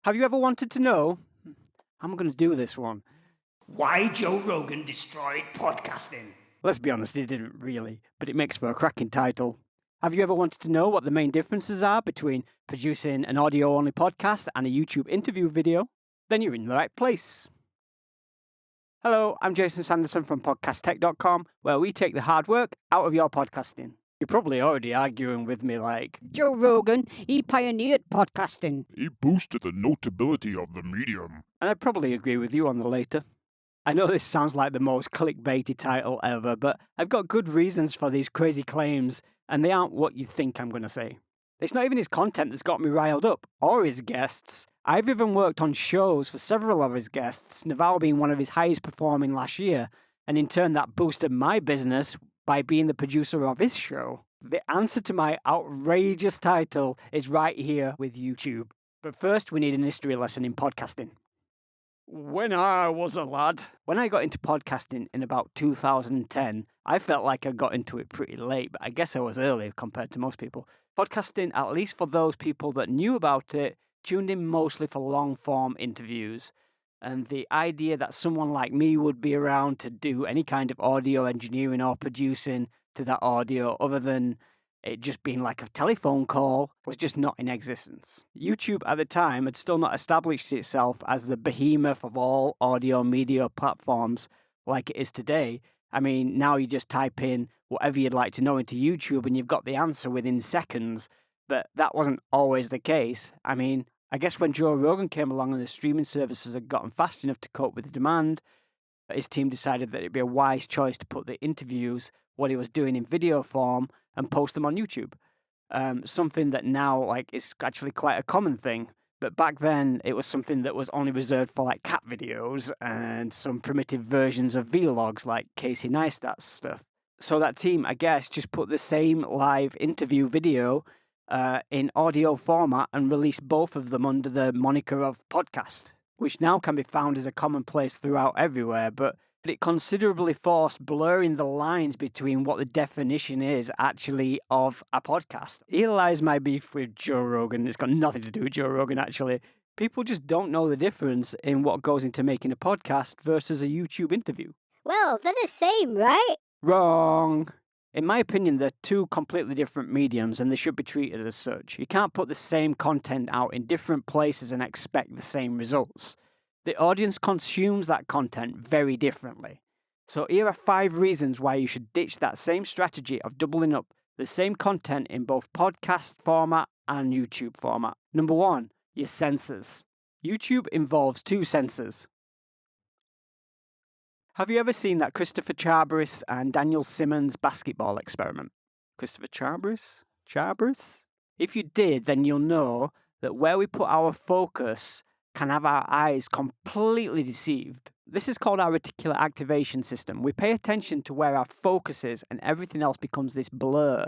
Have you ever wanted to know? I'm going to do this one. Why Joe Rogan destroyed podcasting? Let's be honest, he didn't really, but it makes for a cracking title. Have you ever wanted to know what the main differences are between producing an audio-only podcast and a YouTube interview video? Then you're in the right place. Hello, I'm Jason Sanderson from podcasttech.com, where we take the hard work out of your podcasting. You're probably already arguing with me like, Joe Rogan, he pioneered podcasting. He boosted the notability of the medium. and I'd probably agree with you on the later. I know this sounds like the most clickbaity title ever, but I've got good reasons for these crazy claims, and they aren't what you think I'm going to say. It's not even his content that's got me riled up, or his guests. I've even worked on shows for several of his guests, Naval being one of his highest performing last year, and in turn that boosted my business by being the producer of his show. The answer to my outrageous title is right here with YouTube. But first, we need an history lesson in podcasting. When I was a lad, when I got into podcasting in about 2010, I felt like I got into it pretty late, but I guess I was early compared to most people. Podcasting, at least for those people that knew about it, tuned in mostly for long-form interviews. And the idea that someone like me would be around to do any kind of audio engineering or producing to that audio other than it just being like a telephone call was just not in existence. YouTube at the time had still not established itself as the behemoth of all audio media platforms like it is today. I mean, now you just type in whatever you'd like to know into YouTube and you've got the answer within seconds, but that wasn't always the case. I mean, I guess when Joe Rogan came along and the streaming services had gotten fast enough to cope with the demand, his team decided that it'd be a wise choice to put the interviews, what he was doing in video form, and post them on YouTube. Something that now is actually quite a common thing. But back then, it was something that was only reserved for cat videos and some primitive versions of vlogs like Casey Neistat's stuff. So that team, I guess, just put the same live interview video in audio format and released both of them under the moniker of podcast, which now can be found as a commonplace throughout everywhere, but it considerably forced blurring the lines between what the definition is actually of a podcast. Here lies my beef with Joe Rogan. It's got nothing to do with Joe Rogan, actually. People just don't know the difference in what goes into making a podcast versus a YouTube interview. Well, they're the same, right? Wrong. In my opinion, they're two completely different mediums and they should be treated as such. You can't put the same content out in different places and expect the same results. The audience consumes that content very differently. So here are 5 reasons why you should ditch that same strategy of doubling up the same content in both podcast format and YouTube format. Number 1, your senses. YouTube involves 2 senses. Have you ever seen that Christopher Charbris and Daniel Simmons basketball experiment? Christopher Charbris? If you did, then you'll know that where we put our focus can have our eyes completely deceived. This is called our reticular activation system. We pay attention to where our focus is and everything else becomes this blur.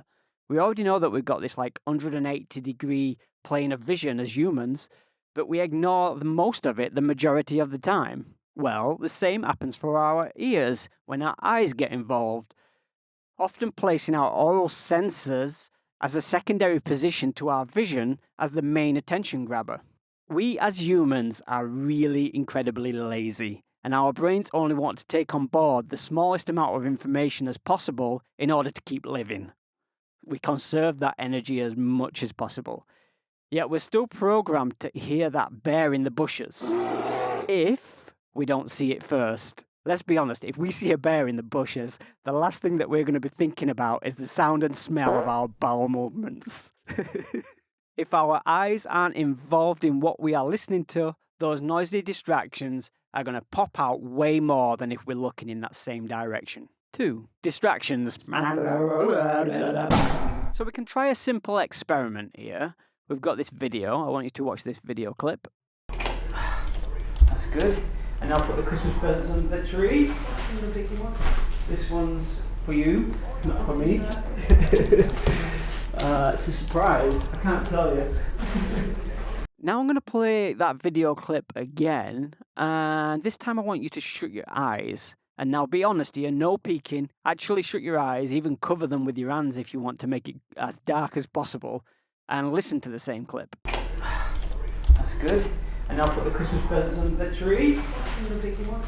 We already know that we've got this 180-degree plane of vision as humans, but we ignore most of it the majority of the time. Well, the same happens for our ears when our eyes get involved, often placing our oral sensors as a secondary position to our vision as the main attention grabber. We as humans are really incredibly lazy, and our brains only want to take on board the smallest amount of information as possible in order to keep living. We conserve that energy as much as possible. Yet we're still programmed to hear that bear in the bushes. If we don't see it first. Let's be honest, if we see a bear in the bushes, the last thing that we're going to be thinking about is the sound and smell of our bowel movements. If our eyes aren't involved in what we are listening to, those noisy distractions are going to pop out way more than if we're looking in that same direction. 2, distractions. So we can try a simple experiment here. We've got this video. I want you to watch this video clip. That's good. And I'll put the Christmas presents under the tree. This one's for you, not for me. It's a surprise. I can't tell you. Now I'm going to play that video clip again, and this time I want you to shut your eyes. And now be honest here, no peeking. Actually shut your eyes, even cover them with your hands if you want to make it as dark as possible, and listen to the same clip. That's good. And I'll put the Christmas presents under the tree. That's the big one.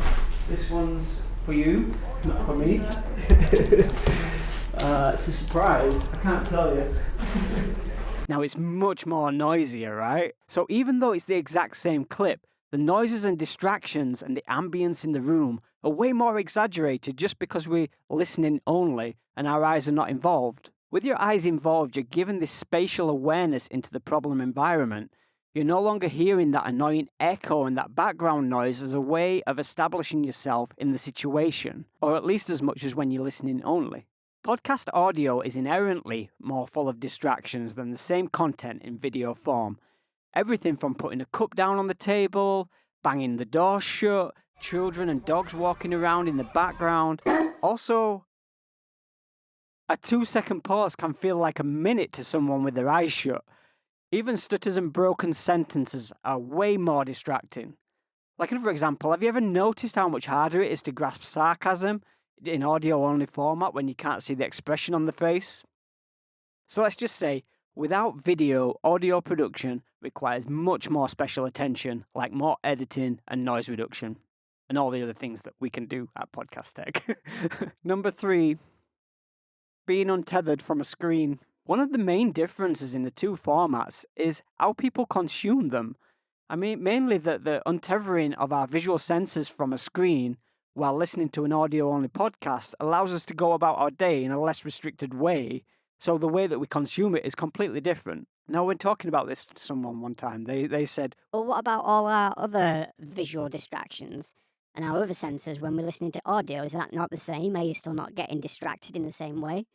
This one's for you, not for me. It's a surprise, I can't tell you. Now it's much more noisier, right? So even though it's the exact same clip, the noises and distractions and the ambience in the room are way more exaggerated just because we're listening only and our eyes are not involved. With your eyes involved, you're given this spatial awareness into the problem environment. You're no longer hearing that annoying echo and that background noise as a way of establishing yourself in the situation, or at least as much as when you're listening only. Podcast audio is inherently more full of distractions than the same content in video form. Everything from putting a cup down on the table, banging the door shut, children and dogs walking around in the background. Also, a 2-second pause can feel like a minute to someone with their eyes shut. Even stutters and broken sentences are way more distracting. Like another example, have you ever noticed how much harder it is to grasp sarcasm in audio-only format when you can't see the expression on the face? So let's just say, without video, audio production requires much more special attention, like more editing and noise reduction, and all the other things that we can do at Podcast Tech. Number 3, being untethered from a screen. One of the main differences in the two formats is how people consume them. I mean, mainly the untethering of our visual senses from a screen while listening to an audio-only podcast allows us to go about our day in a less restricted way, so the way that we consume it is completely different. Now, when talking about this to someone one time, they said, Well, what about all our other visual distractions and our other senses when we're listening to audio? Is that not the same? Are you still not getting distracted in the same way?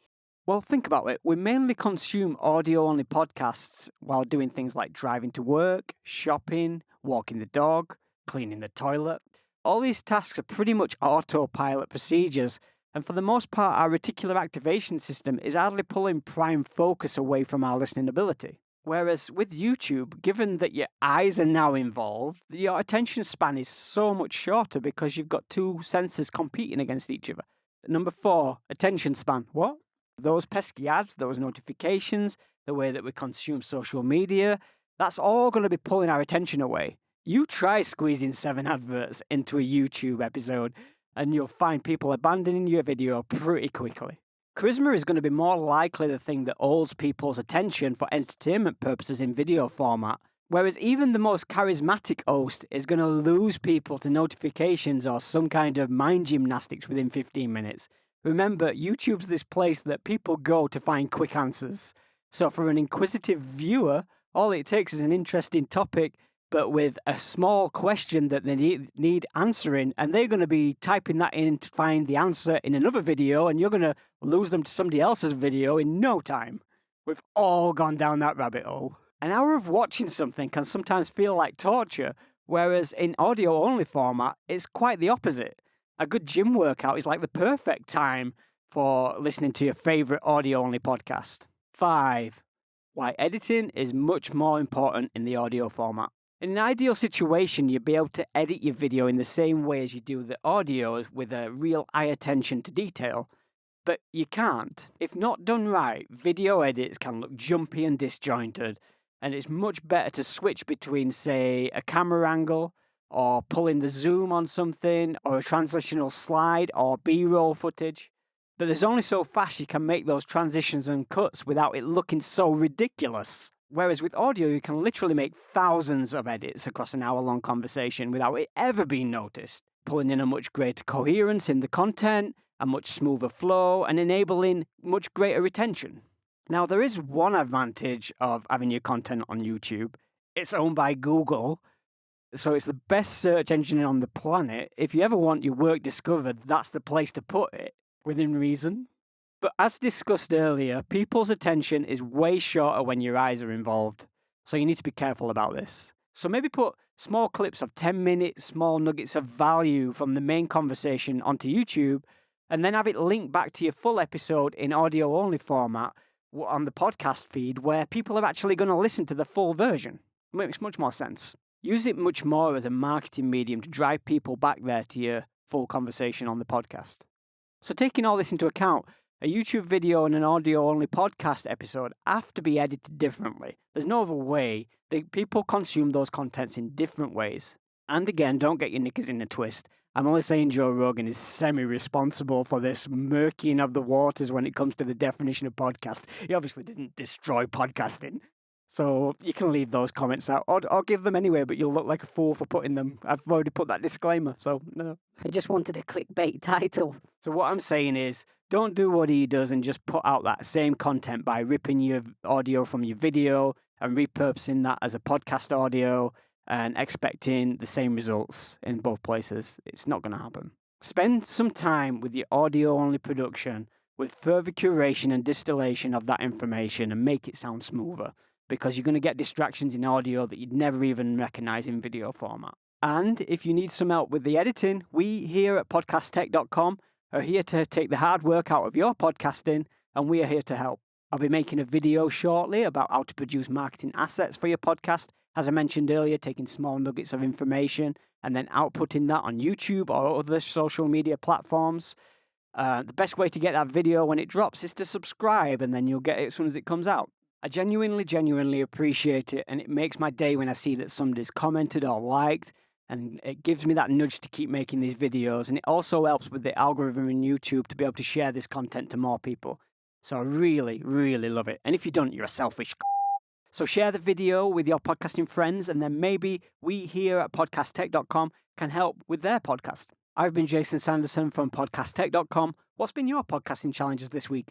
well, think about it. We mainly consume audio-only podcasts while doing things like driving to work, shopping, walking the dog, cleaning the toilet. All these tasks are pretty much autopilot procedures, and for the most part, our reticular activation system is hardly pulling prime focus away from our listening ability. Whereas with YouTube, given that your eyes are now involved, your attention span is so much shorter because you've got two senses competing against each other. Number 4, attention span. What? Those pesky ads, those notifications, the way that we consume social media, that's all going to be pulling our attention away. You try squeezing 7 adverts into a YouTube episode, and you'll find people abandoning your video pretty quickly. Charisma is going to be more likely the thing that holds people's attention for entertainment purposes in video format, whereas even the most charismatic host is going to lose people to notifications or some kind of mind gymnastics within 15 minutes. Remember, YouTube's this place that people go to find quick answers. So for an inquisitive viewer, all it takes is an interesting topic, but with a small question that they need answering, and they're going to be typing that in to find the answer in another video, and you're going to lose them to somebody else's video in no time. We've all gone down that rabbit hole. An hour of watching something can sometimes feel like torture, whereas in audio-only format, it's quite the opposite. A good gym workout is like the perfect time for listening to your favourite audio-only podcast. 5. Why editing is much more important in the audio format. In an ideal situation, you'd be able to edit your video in the same way as you do the audio with a real eye attention to detail. But you can't. If not done right, video edits can look jumpy and disjointed, and it's much better to switch between, say, a camera angle, or pulling the zoom on something, or a transitional slide, or B-roll footage. But there's only so fast you can make those transitions and cuts without it looking so ridiculous. Whereas with audio, you can literally make thousands of edits across an hour-long conversation without it ever being noticed, pulling in a much greater coherence in the content, a much smoother flow, and enabling much greater retention. Now, there is one advantage of having your content on YouTube. It's owned by Google, so it's the best search engine on the planet. If you ever want your work discovered, that's the place to put it, within reason. But as discussed earlier, people's attention is way shorter when your eyes are involved, so you need to be careful about this. So maybe put small clips of 10-minute small nuggets of value from the main conversation onto YouTube, and then have it linked back to your full episode in audio-only format on the podcast feed where people are actually going to listen to the full version. It makes much more sense. Use it much more as a marketing medium to drive people back there to your full conversation on the podcast. So taking all this into account, A YouTube video and an audio-only podcast episode have to be edited differently. There's no other way. People consume those contents in different ways. And again, don't get your knickers in a twist. I'm only saying Joe Rogan is semi-responsible for this murkying of the waters when it comes to the definition of podcast. He obviously didn't destroy podcasting. So you can leave those comments out, or give them anyway, but you'll look like a fool for putting them. I've already put that disclaimer, so no. I just wanted a clickbait title. So what I'm saying is, don't do what he does and just put out that same content by ripping your audio from your video and repurposing that as a podcast audio and expecting the same results in both places. It's not going to happen. Spend some time with your audio-only production with further curation and distillation of that information and make it sound smoother, because you're going to get distractions in audio that you'd never even recognize in video format. And if you need some help with the editing, we here at podcasttech.com are here to take the hard work out of your podcasting, and we are here to help. I'll be making a video shortly about how to produce marketing assets for your podcast. As I mentioned earlier, taking small nuggets of information and then outputting that on YouTube or other social media platforms. The best way to get that video when it drops is to subscribe, and then you'll get it as soon as it comes out. I genuinely appreciate it, and it makes my day when I see that somebody's commented or liked, and it gives me that nudge to keep making these videos, and it also helps with the algorithm in YouTube to be able to share this content to more people. So I really love it. And if you don't, you're a selfish. So share the video with your podcasting friends, and then maybe we here at podcasttech.com can help with their podcast. I've been Jason Sanderson from podcasttech.com. What's been your podcasting challenges this week?